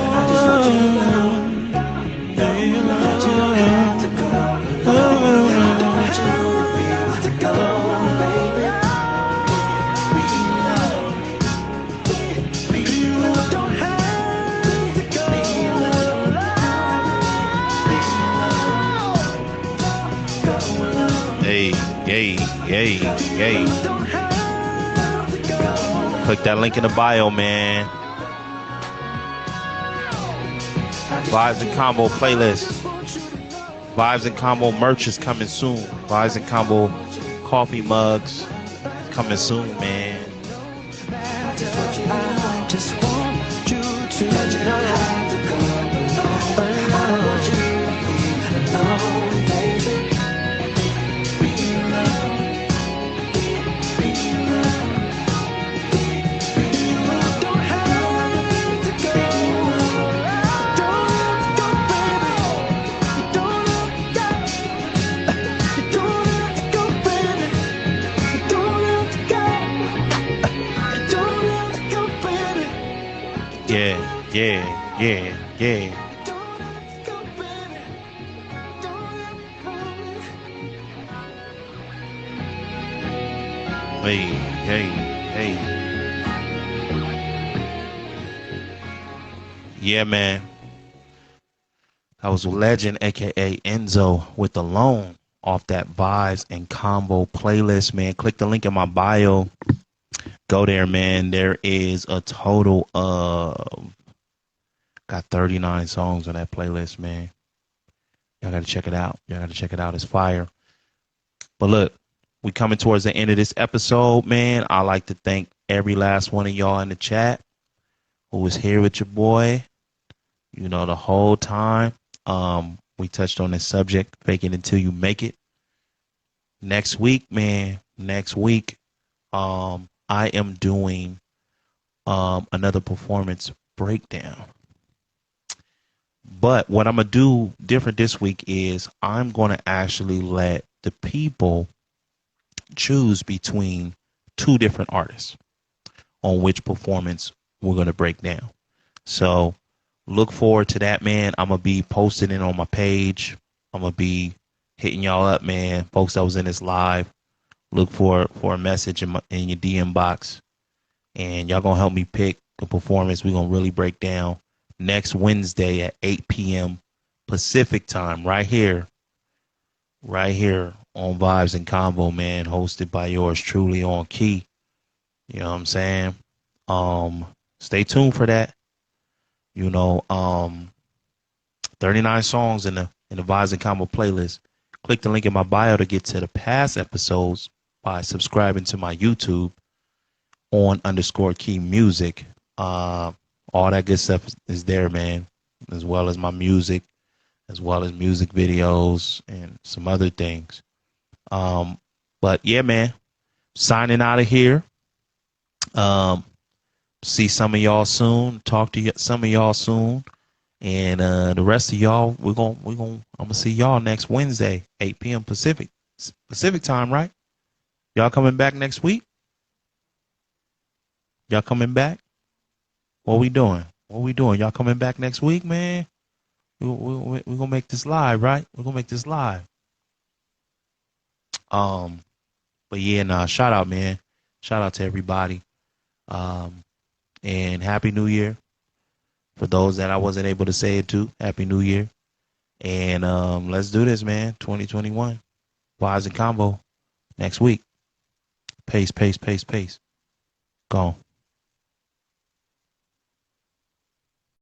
I just want you to know. That you don't have to go alone. I don't want you to go, baby. You don't have to go alone. Hey, hey, hey, hey. Don't have to go. Click that link in the bio, man. Vibes and Combo playlist. Vibes and Combo merch is coming soon. Vibes and Combo coffee mugs coming soon, man. I just want you to not have to go alone. I want you to be alone, baby. You don't have to go. Don't have to go, baby. You don't have to go. You don't have to go, baby. You don't have to go. You don't have to go, baby. Yeah, yeah, yeah, yeah. Don't have to go, baby. Don't have to go. Hey, hey, hey. Yeah, man. That was Legend, aka Enzo, with Alone off that Vibes and Convo playlist, man. Click the link in my bio. Go there, man. There is a total of got 39 songs on that playlist, man. Y'all gotta check it out. Y'all gotta check it out. It's fire. But look, we coming towards the end of this episode, man. I like to thank every last one of y'all in the chat who was here with your boy, you know, the whole time. We touched on this subject, fake it until you make it. Next week, man, I am doing another performance breakdown. But what I'm going to do different this week is I'm going to actually let the people choose between two different artists on which performance we're going to break down. So look forward to that, man. I'm going to be posting it on my page. I'm going to be hitting y'all up, man. Folks that was in this live, look for a message in your DM box. And y'all going to help me pick the performance we're going to really break down next Wednesday at 8 p.m. Pacific time, right here on Vibes and Convo, man, hosted by yours truly on Key. You know what I'm saying? Stay tuned for that. You know, 39 songs in the Vibes and Convo playlist. Click the link in my bio to get to the past episodes by subscribing to my YouTube on _Key Music. All that good stuff is there, man, as well as my music, as well as music videos and some other things. But yeah, man, signing out of here. See some of y'all soon. Talk to some of y'all soon. And the rest of y'all, I'm gonna see y'all next Wednesday, 8 p.m. Pacific time, right? Y'all coming back next week? Y'all coming back? What we doing? Y'all coming back next week, man? We're gonna make this live, right? We're gonna make this live. But yeah, nah, shout out, man. Shout out to everybody. And Happy New Year. For those that I wasn't able to say it to, Happy New Year. And let's do this, man. 2021. Vibes and Convo next week. Pace. Gone.